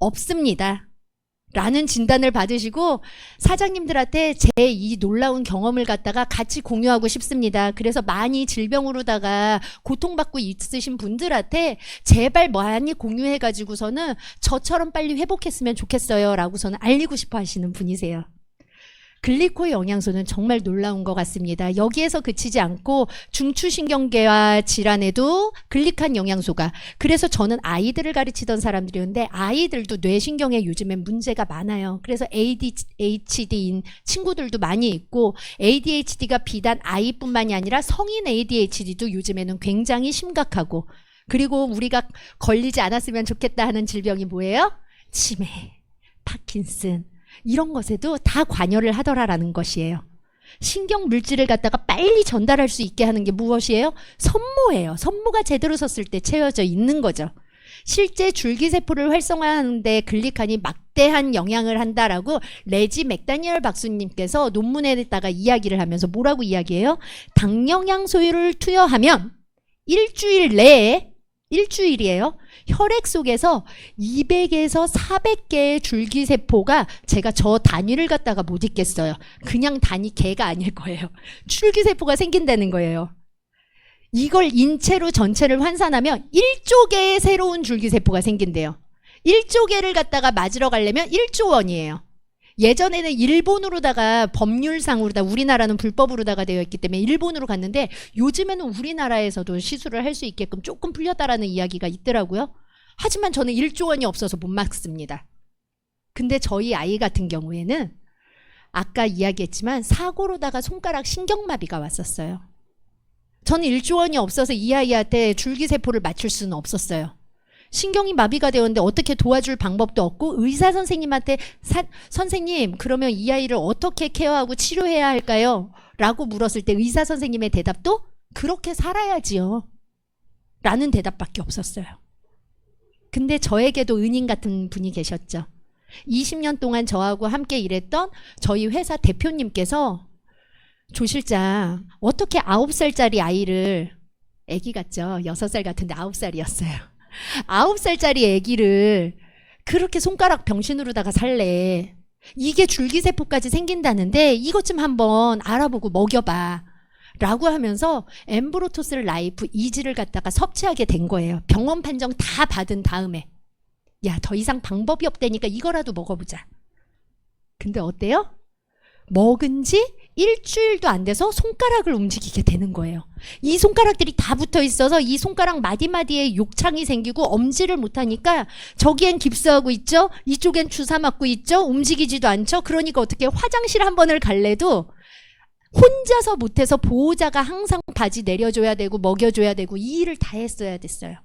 Speaker 1: 없습니다. 라는 진단을 받으시고 사장님들한테 제 이 놀라운 경험을 갖다가 같이 공유하고 싶습니다. 그래서 많이 질병으로다가 고통받고 있으신 분들한테 제발 많이 공유해가지고서는 저처럼 빨리 회복했으면 좋겠어요. 라고서는 알리고 싶어 하시는 분이세요. 글리코 영양소는 정말 놀라운 것 같습니다. 여기에서 그치지 않고 중추신경계와 질환에도 글리칸 영양소가, 그래서 저는 아이들을 가르치던 사람들이었는데 아이들도 뇌신경에 요즘엔 문제가 많아요. 그래서 ADHD인 친구들도 많이 있고 ADHD가 비단 아이뿐만이 아니라 성인 ADHD도 요즘에는 굉장히 심각하고, 그리고 우리가 걸리지 않았으면 좋겠다 하는 질병이 뭐예요? 치매, 파킨슨, 이런 것에도 다 관여를 하더라라는 것이에요. 신경 물질을 갖다가 빨리 전달할 수 있게 하는 게 무엇이에요? 선모예요. 선모가 제대로 섰을 때 채워져 있는 거죠. 실제 줄기세포를 활성화하는데 글리칸이 막대한 영향을 한다라고 레지 맥다니엘 박사님께서 논문에다가 이야기를 하면서 뭐라고 이야기해요? 당영양소를 투여하면 일주일 내에, 일주일이에요. 혈액 속에서 200에서 400개의 줄기세포가, 제가 저 단위를 갖다가 못 읽겠어요. 그냥 단위 개가 아닐 거예요. 줄기세포가 생긴다는 거예요. 이걸 인체로 전체를 환산하면 1조 개의 새로운 줄기세포가 생긴대요. 1조 개를 갖다가 맞으러 가려면 1조 원이에요. 예전에는 일본으로다가 법률상으로다, 우리나라는 불법으로다가 되어 있기 때문에 일본으로 갔는데 요즘에는 우리나라에서도 시술을 할 수 있게끔 조금 풀렸다라는 이야기가 있더라고요. 하지만 저는 1조 원이 없어서 못 맞습니다. 근데 저희 아이 같은 경우에는 아까 이야기했지만 사고로다가 손가락 신경마비가 왔었어요. 저는 1조 원이 없어서 이 아이한테 줄기세포를 맞출 수는 없었어요. 신경이 마비가 되었는데 어떻게 도와줄 방법도 없고, 의사 선생님한테 선생님 그러면 이 아이를 어떻게 케어하고 치료해야 할까요? 라고 물었을 때 의사 선생님의 대답도 그렇게 살아야지요 라는 대답밖에 없었어요. 근데 저에게도 은인 같은 분이 계셨죠. 20년 동안 저하고 함께 일했던 저희 회사 대표님께서, 조 실장 어떻게 9살짜리 아이를, 아기 같죠? 6살 같은데 9살이었어요. 9살짜리 아기를 그렇게 손가락 병신으로다가 살래. 이게 줄기세포까지 생긴다는데 이것 좀 한번 알아보고 먹여봐 라고 하면서 엠브로토스 라이프 이지를 갖다가 섭취하게 된 거예요. 병원 판정 다 받은 다음에 야, 더 이상 방법이 없다니까 이거라도 먹어보자. 근데 어때요? 먹은 지 일주일도 안 돼서 손가락을 움직이게 되는 거예요. 이 손가락들이 다 붙어 있어서 이 손가락 마디마디에 욕창이 생기고 엄지를 못하니까 저기엔 깁스하고 있죠? 이쪽엔 주사 맞고 있죠? 움직이지도 않죠? 그러니까 어떻게 화장실 한 번을 갈래도 혼자서 못해서 보호자가 항상 바지 내려줘야 되고 먹여줘야 되고 이 일을 다 했어야 됐어요.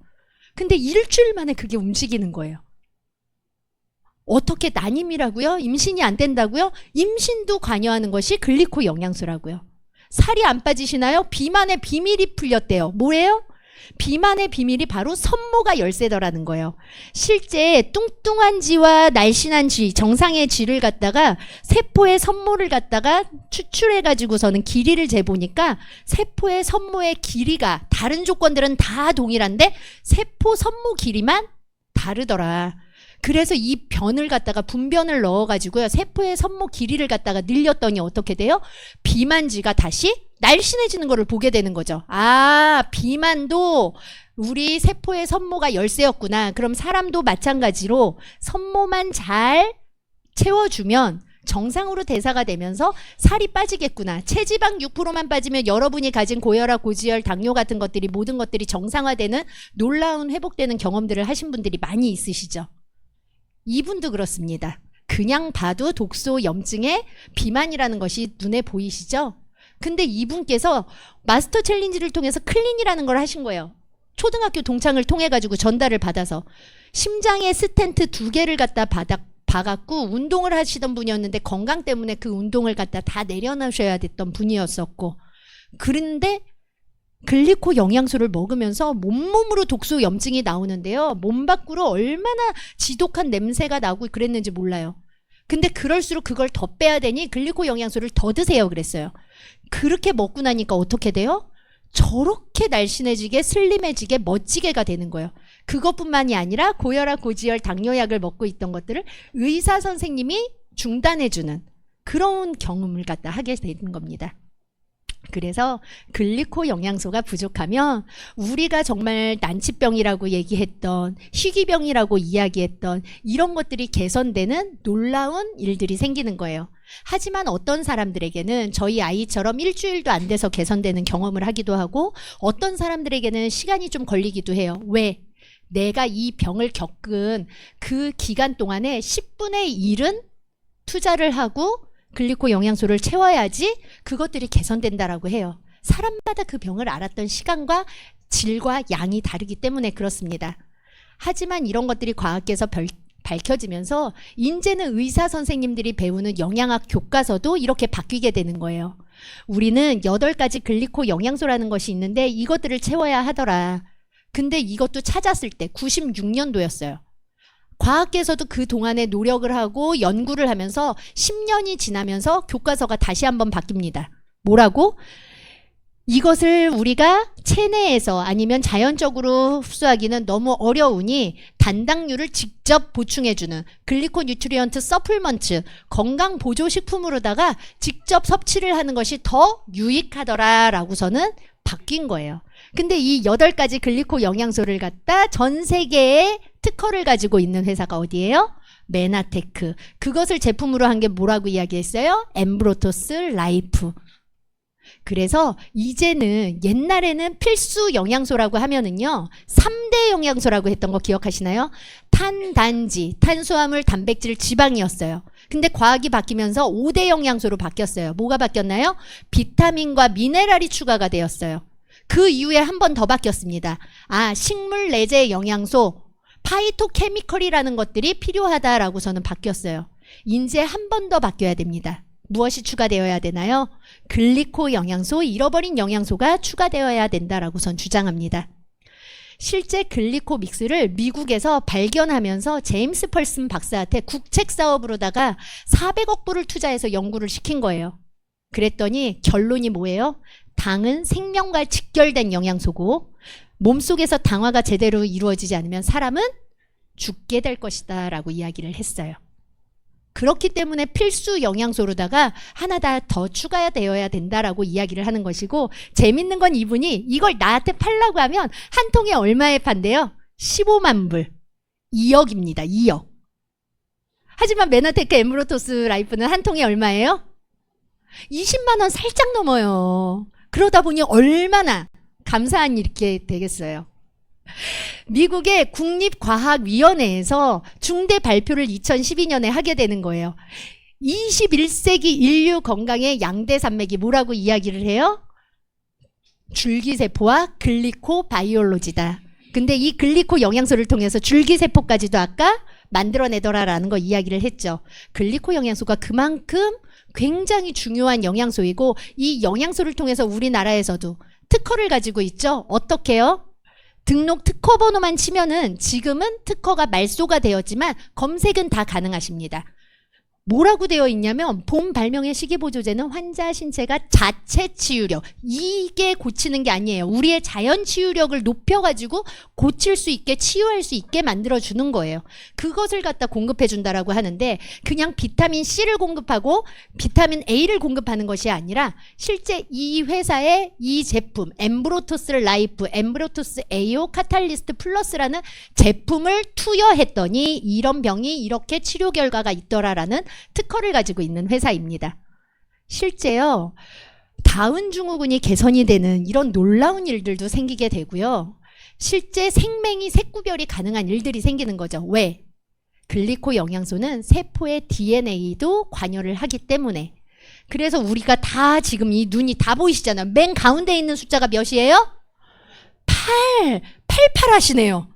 Speaker 1: 근데 일주일 만에 그게 움직이는 거예요. 어떻게 난임이라고요? 임신이 안 된다고요? 임신도 관여하는 것이 글리코 영양소라고요. 살이 안 빠지시나요? 비만의 비밀이 풀렸대요. 뭐예요? 비만의 비밀이 바로 섬모가 열쇠더라는 거예요. 실제 뚱뚱한 쥐와 날씬한 쥐, 정상의 쥐를 갖다가 세포의 섬모를 갖다가 추출해가지고서는 길이를 재보니까 세포의 섬모의 길이가 다른 조건들은 다 동일한데 세포 섬모 길이만 다르더라. 그래서 이 변을 갖다가 분변을 넣어가지고요. 세포의 섬모 길이를 갖다가 늘렸더니 어떻게 돼요? 비만쥐가 다시 날씬해지는 거를 보게 되는 거죠. 아, 비만도 우리 세포의 섬모가 열쇠였구나. 그럼 사람도 마찬가지로 섬모만 잘 채워주면 정상으로 대사가 되면서 살이 빠지겠구나. 체지방 6%만 빠지면 여러분이 가진 고혈압, 고지혈, 당뇨 같은 것들이 모든 것들이 정상화되는 놀라운 회복되는 경험들을 하신 분들이 많이 있으시죠. 이분도 그렇습니다. 그냥 봐도 독소 염증에 비만이라는 것이 눈에 보이시죠? 근데 이분께서 마스터 챌린지를 통해서 클린이라는 걸 하신 거예요. 초등학교 동창을 통해 가지고 전달을 받아서 심장에 스텐트 2개를 갖다 박았고 운동을 하시던 분이었는데 건강 때문에 그 운동을 갖다 다 내려놓으셔야 됐던 분이었었고, 그런데 글리코 영양소를 먹으면서 몸으로 독소 염증이 나오는데요. 몸 밖으로 얼마나 지독한 냄새가 나고 그랬는지 몰라요. 근데 그럴수록 그걸 더 빼야 되니 글리코 영양소를 더 드세요 그랬어요. 그렇게 먹고 나니까 어떻게 돼요? 저렇게 날씬해지게 슬림해지게 멋지게가 되는 거예요. 그것뿐만이 아니라 고혈압, 고지혈, 당뇨약을 먹고 있던 것들을 의사 선생님이 중단해주는 그런 경험을 갖다 하게 되는 겁니다. 그래서 글리코 영양소가 부족하면 우리가 정말 난치병이라고 얘기했던 희귀병이라고 이야기했던 이런 것들이 개선되는 놀라운 일들이 생기는 거예요. 하지만 어떤 사람들에게는 저희 아이처럼 일주일도 안 돼서 개선되는 경험을 하기도 하고 어떤 사람들에게는 시간이 좀 걸리기도 해요. 왜? 내가 이 병을 겪은 그 기간 동안에 10분의 1은 투자를 하고 글리코 영양소를 채워야지 그것들이 개선된다라고 해요. 사람마다 그 병을 알았던 시간과 질과 양이 다르기 때문에 그렇습니다. 하지만 이런 것들이 과학계에서 밝혀지면서 이제는 의사 선생님들이 배우는 영양학 교과서도 이렇게 바뀌게 되는 거예요. 우리는 8가지 글리코 영양소라는 것이 있는데 이것들을 채워야 하더라. 근데 이것도 찾았을 때 96년도였어요. 과학계에서도 그 동안에 노력을 하고 연구를 하면서 10년이 지나면서 교과서가 다시 한번 바뀝니다. 뭐라고? 이것을 우리가 체내에서 아니면 자연적으로 흡수하기는 너무 어려우니 단당류를 직접 보충해주는 글리코 뉴트리언트 서플먼트 건강 보조식품으로다가 직접 섭취를 하는 것이 더 유익하더라 라고서는 바뀐 거예요. 근데 이 8가지 글리코 영양소를 갖다 전 세계에 특허를 가지고 있는 회사가 어디예요? 메나테크. 그것을 제품으로 한 게 뭐라고 이야기했어요? 엠브로토스 라이프. 그래서 이제는 옛날에는 필수 영양소라고 하면은요 3대 영양소라고 했던 거 기억하시나요? 탄, 단지, 탄수화물, 단백질, 지방이었어요. 근데 과학이 바뀌면서 5대 영양소로 바뀌었어요. 뭐가 바뀌었나요? 비타민과 미네랄이 추가가 되었어요. 그 이후에 한 번 더 바뀌었습니다. 아, 식물 내재 영양소 파이토케미컬이라는 것들이 필요하다라고서는 바뀌었어요. 이제 한 번 더 바뀌어야 됩니다. 무엇이 추가되어야 되나요? 글리코 영양소, 잃어버린 영양소가 추가되어야 된다라고선 주장합니다. 실제 글리코 믹스를 미국에서 발견하면서 제임스 펄슨 박사한테 국책 사업으로다가 400억 불을 투자해서 연구를 시킨 거예요. 그랬더니 결론이 뭐예요? 당은 생명과 직결된 영양소고 몸속에서 당화가 제대로 이루어지지 않으면 사람은 죽게 될 것이다 라고 이야기를 했어요. 그렇기 때문에 필수 영양소로다가 하나 더 추가되어야 된다라고 이야기를 하는 것이고, 재밌는 건 이분이 이걸 나한테 팔라고 하면 한 통에 얼마에 판대요? 15만 불. 2억입니다. 2억. 하지만 메나테크 엠브로토스 라이프는 한 통에 얼마예요? 20만 원 살짝 넘어요. 그러다 보니 얼마나 감사한 일이 되겠어요. 미국의 국립과학위원회에서 중대 발표를 2012년에 하게 되는 거예요. 21세기 인류 건강의 양대 산맥이 뭐라고 이야기를 해요? 줄기세포와 글리코 바이올로지다. 근데 이 글리코 영양소를 통해서 줄기세포까지도 아까 만들어내더라라는 거 이야기를 했죠. 글리코 영양소가 그만큼 굉장히 중요한 영양소이고, 이 영양소를 통해서 우리나라에서도 특허를 가지고 있죠. 어떻게요? 등록 특허 번호만 치면은 지금은 특허가 말소가 되었지만 검색은 다 가능하십니다. 뭐라고 되어 있냐면 본 발명의 식이보조제는 환자 신체가 자체 치유력, 이게 고치는 게 아니에요. 우리의 자연 치유력을 높여가지고 고칠 수 있게, 치유할 수 있게 만들어주는 거예요. 그것을 갖다 공급해준다라고 하는데 그냥 비타민 C를 공급하고 비타민 A를 공급하는 것이 아니라 실제 이 회사의 이 제품 엠브로토스 라이프, 엠브로토스 에이오 카탈리스트 플러스라는 제품을 투여했더니 이런 병이 이렇게 치료 결과가 있더라라는 특허를 가지고 있는 회사입니다. 실제요, 다운 증후군이 개선이 되는 이런 놀라운 일들도 생기게 되고요. 실제 생맹이 색구별이 가능한 일들이 생기는 거죠. 왜? 글리코 영양소는 세포의 DNA도 관여를 하기 때문에. 그래서 우리가 다 지금 이 눈이 다 보이시잖아요. 맨 가운데 있는 숫자가 몇이에요? 88 하시네요.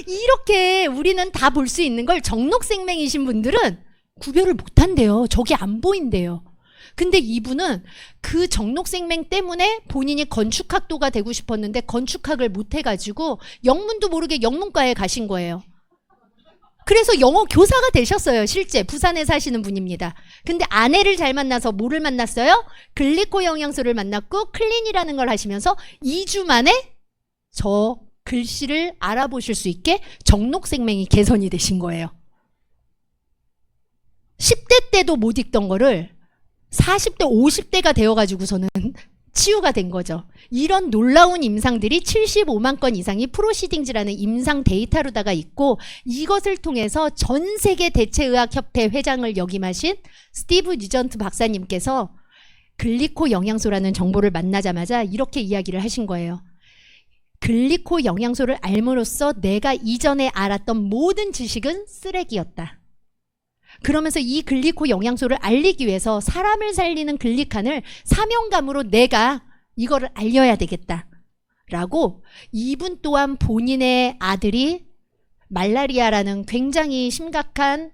Speaker 1: 이렇게 우리는 다 볼 수 있는 걸 정록생맹이신 분들은 구별을 못한대요. 저게 안 보인대요. 근데 이분은 그 정록생맹 때문에 본인이 건축학도가 되고 싶었는데 건축학을 못해가지고 영문도 모르게 영문과에 가신 거예요. 그래서 영어 교사가 되셨어요. 실제 부산에 사시는 분입니다. 근데 아내를 잘 만나서 뭐를 만났어요? 글리코 영양소를 만났고 클린이라는 걸 하시면서 2주 만에 저 글씨를 알아보실 수 있게 정록생맹이 개선이 되신 거예요. 10대 때도 못 읽던 거를 40대, 50대가 되어가지고서는 치유가 된 거죠. 이런 놀라운 임상들이 75만 건 이상이 프로시딩즈라는 임상 데이터로다가 있고 이것을 통해서 전 세계 대체의학협회 회장을 역임하신 스티브 뉴전트 박사님께서 글리코 영양소라는 정보를 만나자마자 이렇게 이야기를 하신 거예요. 글리코 영양소를 알므로써 내가 이전에 알았던 모든 지식은 쓰레기였다. 그러면서 이 글리코 영양소를 알리기 위해서 사람을 살리는 글리칸을 사명감으로 내가 이거를 알려야 되겠다. 라고 이분 또한 본인의 아들이 말라리아라는 굉장히 심각한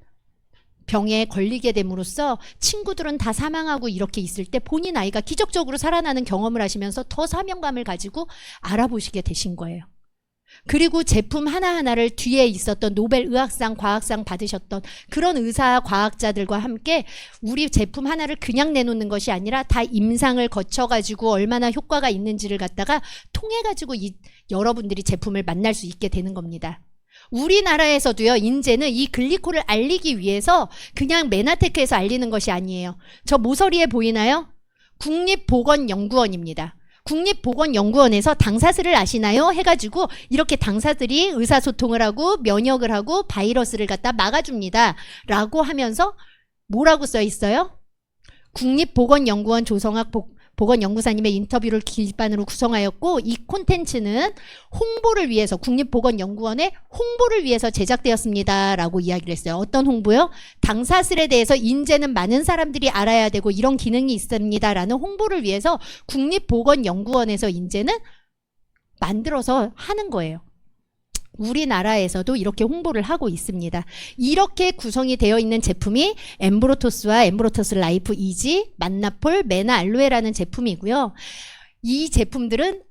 Speaker 1: 병에 걸리게 됨으로써 친구들은 다 사망하고 이렇게 있을 때 본인 아이가 기적적으로 살아나는 경험을 하시면서 더 사명감을 가지고 알아보시게 되신 거예요. 그리고 제품 하나하나를 뒤에 있었던 노벨 의학상, 과학상 받으셨던 그런 의사, 과학자들과 함께 우리 제품 하나를 그냥 내놓는 것이 아니라 다 임상을 거쳐가지고 얼마나 효과가 있는지를 갖다가 통해가지고 여러분들이 제품을 만날 수 있게 되는 겁니다. 우리나라에서도요, 이제는 이 글리코를 알리기 위해서 그냥 메나테크에서 알리는 것이 아니에요. 저 모서리에 보이나요? 국립보건연구원입니다. 국립보건연구원에서 당사슬을 아시나요? 해가지고 이렇게 당사들이 의사소통을 하고 면역을 하고 바이러스를 갖다 막아줍니다. 라고 하면서 뭐라고 써 있어요? 국립보건연구원 조성학 보건연구사님의 인터뷰를 기반으로 구성하였고 이 콘텐츠는 홍보를 위해서 국립보건연구원의 홍보를 위해서 제작되었습니다. 라고 이야기를 했어요. 어떤 홍보요? 당사슬에 대해서 이제는 많은 사람들이 알아야 되고 이런 기능이 있습니다. 라는 홍보를 위해서 국립보건연구원에서 이제는 만들어서 하는 거예요. 우리나라에서도 이렇게 홍보를 하고 있습니다. 이렇게 구성이 되어 있는 제품이 엠브로토스와 엠브로토스 라이프 이지, 만나폴, 메나 알로에라는 제품이고요. 이 제품들은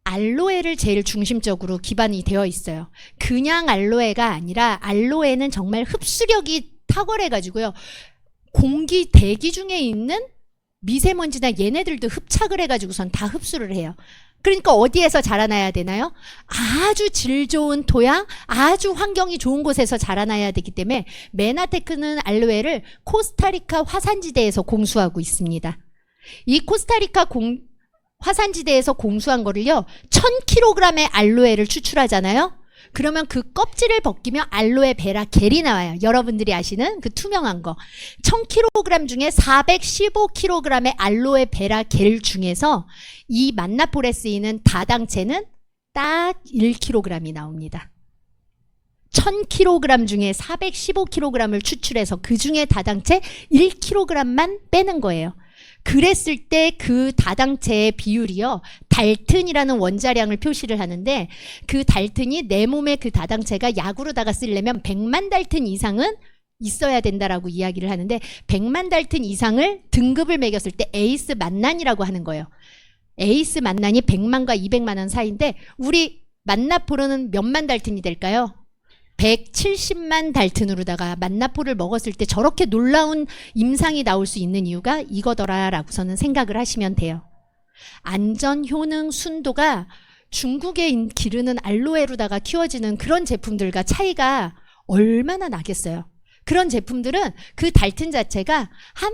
Speaker 1: 알로에를 제일 중심적으로 기반이 되어 있어요. 그냥 알로에가 아니라 알로에는 정말 흡수력이 탁월해가지고요. 공기 대기 중에 있는 미세먼지나 얘네들도 흡착을 해가지고선 다 흡수를 해요. 그러니까 어디에서 자라나야 되나요? 아주 질 좋은 토양, 아주 환경이 좋은 곳에서 자라나야 되기 때문에 메나테크는 알로에를 코스타리카 화산지대에서 공수하고 있습니다. 이 코스타리카 화산지대에서 공수한 거를요, 1000kg의 알로에를 추출하잖아요. 그러면 그 껍질을 벗기면 알로에 베라 겔이 나와요. 여러분들이 아시는 그 투명한 거. 1000kg 중에 415kg의 알로에 베라 겔 중에서 이 만나폴에 쓰이는 다당체는 딱 1kg이 나옵니다. 1000kg 중에 415kg을 추출해서 그 중에 다당체 1kg만 빼는 거예요. 그랬을 때 그 다당체의 비율이요, 달튼이라는 원자량을 표시를 하는데 그 달튼이 내 몸의 그 다당체가 약으로다가 쓰려면 100만 달튼 이상은 있어야 된다라고 이야기를 하는데 100만 달튼 이상을 등급을 매겼을 때 에이스 만난이라고 하는 거예요. 에이스 만난이 100만과 200만 원 사이인데 우리 만나포르는 몇만 달튼이 될까요? 170만 달튼으로다가 만나포를 먹었을 때 저렇게 놀라운 임상이 나올 수 있는 이유가 이거더라라고서는 생각을 하시면 돼요. 안전, 효능, 순도가 중국에 기르는 알로에로다가 키워지는 그런 제품들과 차이가 얼마나 나겠어요. 그런 제품들은 그 달튼 자체가 한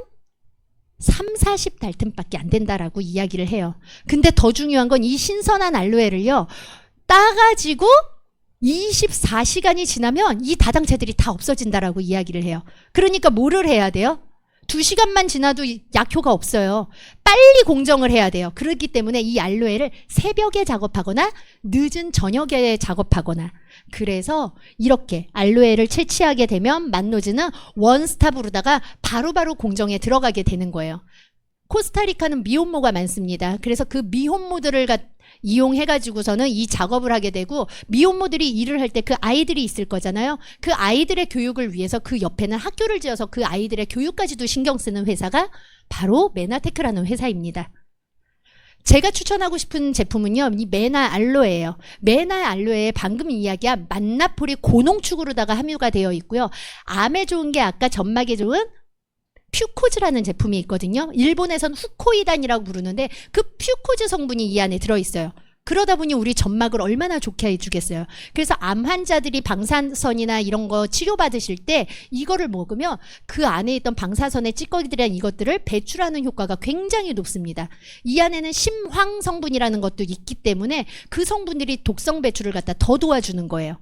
Speaker 1: 3, 40달튼밖에 안 된다라고 이야기를 해요. 근데 더 중요한 건 이 신선한 알로에를요, 따가지고 24시간이 지나면 이 다당체들이 다 없어진다라고 이야기를 해요. 그러니까 뭐를 해야 돼요? 2시간만 지나도 약효가 없어요. 빨리 공정을 해야 돼요. 그렇기 때문에 이 알로에를 새벽에 작업하거나 늦은 저녁에 작업하거나, 그래서 이렇게 알로에를 채취하게 되면 만노즈는 원스톱으로다가 바로바로 공정에 들어가게 되는 거예요. 코스타리카는 미혼모가 많습니다. 그래서 그 미혼모들을 이용해가지고서는 이 작업을 하게 되고, 미혼모들이 일을 할 때 그 아이들이 있을 거잖아요. 그 아이들의 교육을 위해서 그 옆에는 학교를 지어서 그 아이들의 교육까지도 신경 쓰는 회사가 바로 메나테크라는 회사입니다. 제가 추천하고 싶은 제품은요, 이 메나 알로에예요. 메나 알로에에 방금 이야기한 만나폴이 고농축으로다가 함유가 되어 있고요. 암에 좋은 게 아까 점막에 좋은 퓨코즈라는 제품이 있거든요. 일본에선 후코이단이라고 부르는데 그 퓨코즈 성분이 이 안에 들어있어요. 그러다 보니 우리 점막을 얼마나 좋게 해주겠어요. 그래서 암 환자들이 방사선이나 이런 거 치료받으실 때 이거를 먹으면 그 안에 있던 방사선의 찌꺼기들이란 이것들을 배출하는 효과가 굉장히 높습니다. 이 안에는 심황 성분이라는 것도 있기 때문에 그 성분들이 독성 배출을 갖다 더 도와주는 거예요.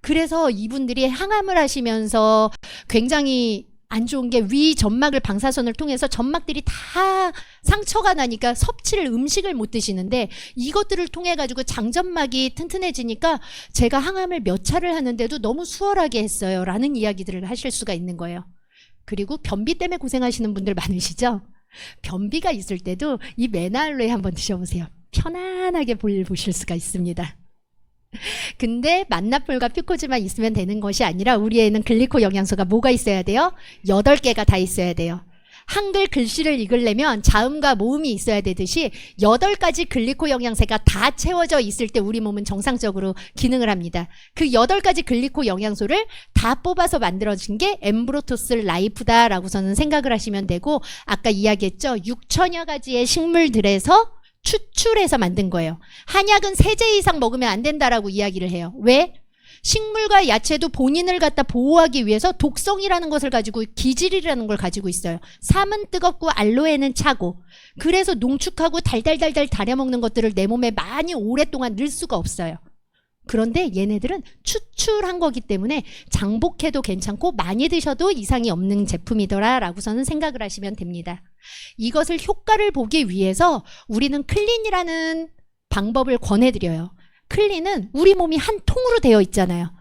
Speaker 1: 그래서 이분들이 항암을 하시면서 굉장히 안 좋은 게 위 점막을 방사선을 통해서 점막들이 다 상처가 나니까 섭취를 음식을 못 드시는데, 이것들을 통해 가지고 장점막이 튼튼해지니까 제가 항암을 몇 차를 하는데도 너무 수월하게 했어요 라는 이야기들을 하실 수가 있는 거예요. 그리고 변비 때문에 고생하시는 분들 많으시죠? 변비가 있을 때도 이 메나알로에 한번 드셔보세요. 편안하게 보실 수가 있습니다. 근데 만나폴과 퓨코즈만 있으면 되는 것이 아니라 우리 애는 글리코 영양소가 뭐가 있어야 돼요? 8개가 다 있어야 돼요. 한글 글씨를 읽으려면 자음과 모음이 있어야 되듯이 8가지 글리코 영양소가 다 채워져 있을 때 우리 몸은 정상적으로 기능을 합니다. 그 8가지 글리코 영양소를 다 뽑아서 만들어진 게 엠브로토스 라이프다라고서는 생각을 하시면 되고, 아까 이야기했죠? 6천여 가지의 식물들에서 추출해서 만든 거예요. 한약은 3제 이상 먹으면 안 된다라고 이야기를 해요. 왜? 식물과 야채도 본인을 갖다 보호하기 위해서 독성이라는 것을 가지고, 기질이라는 걸 가지고 있어요. 삼은 뜨겁고 알로에는 차고, 그래서 농축하고 달달달달 달여먹는 것들을 내 몸에 많이 오랫동안 넣을 수가 없어요. 그런데 얘네들은 추출한 거기 때문에 장복해도 괜찮고 많이 드셔도 이상이 없는 제품이더라 라고서는 생각을 하시면 됩니다. 이것을 효과를 보기 위해서 우리는 클린이라는 방법을 권해드려요. 클린은 우리 몸이 한 통으로 되어 있잖아요.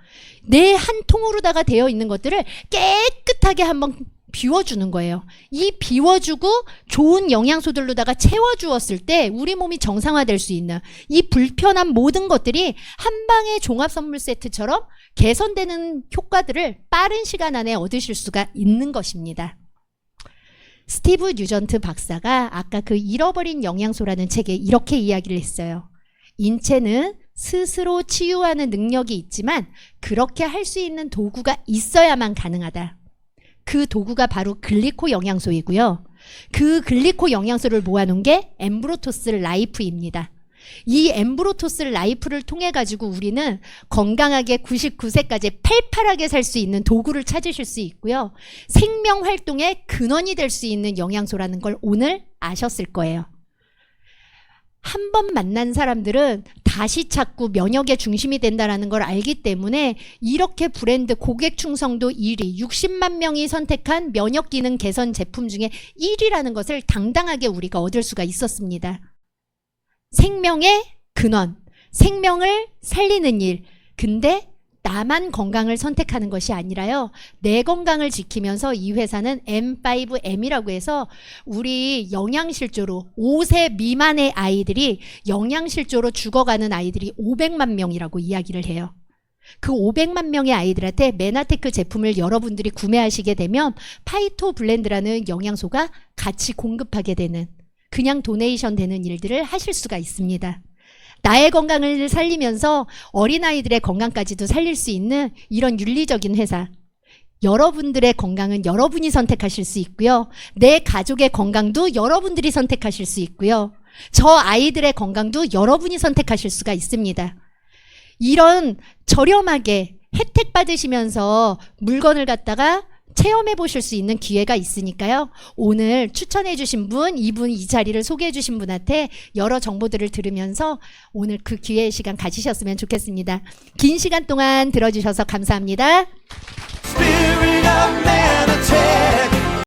Speaker 1: 내 한 통으로다가 되어 있는 것들을 깨끗하게 한번 비워주는 거예요. 이 비워주고 좋은 영양소들로다가 채워주었을 때 우리 몸이 정상화될 수 있는 이 불편한 모든 것들이 한 방의 종합 선물 세트처럼 개선되는 효과들을 빠른 시간 안에 얻으실 수가 있는 것입니다. 스티브 뉴전트 박사가 아까 그 잃어버린 영양소라는 책에 이렇게 이야기를 했어요. 인체는 스스로 치유하는 능력이 있지만 그렇게 할 수 있는 도구가 있어야만 가능하다. 그 도구가 바로 글리코 영양소이고요. 그 글리코 영양소를 모아놓은 게 엠브로토스 라이프입니다. 이 엠브로토스 라이프를 통해 가지고 우리는 건강하게 99세까지 팔팔하게 살 수 있는 도구를 찾으실 수 있고요. 생명 활동의 근원이 될 수 있는 영양소라는 걸 오늘 아셨을 거예요. 한 번 만난 사람들은 다시 찾고 면역의 중심이 된다는 걸 알기 때문에 이렇게 브랜드 고객 충성도 1위, 60만 명이 선택한 면역 기능 개선 제품 중에 1위라는 것을 당당하게 우리가 얻을 수가 있었습니다. 생명의 근원, 생명을 살리는 일. 근데 나만 건강을 선택하는 것이 아니라요, 내 건강을 지키면서 이 회사는 M5M이라고 해서 우리 영양실조로 5세 미만의 아이들이 영양실조로 죽어가는 아이들이 500만 명이라고 이야기를 해요. 그 500만 명의 아이들한테 메나테크 제품을 여러분들이 구매하시게 되면 파이토 블렌드라는 영양소가 같이 공급하게 되는, 그냥 도네이션 되는 일들을 하실 수가 있습니다. 나의 건강을 살리면서 어린아이들의 건강까지도 살릴 수 있는 이런 윤리적인 회사. 여러분들의 건강은 여러분이 선택하실 수 있고요. 내 가족의 건강도 여러분들이 선택하실 수 있고요. 저 아이들의 건강도 여러분이 선택하실 수가 있습니다. 이런 저렴하게 혜택 받으시면서 물건을 갖다가 체험해 보실 수 있는 기회가 있으니까요. 오늘 추천해 주신 분, 이분 이 자리를 소개해 주신 분한테 여러 정보들을 들으면서 오늘 그 기회의 시간 가지셨으면 좋겠습니다. 긴 시간 동안 들어주셔서 감사합니다.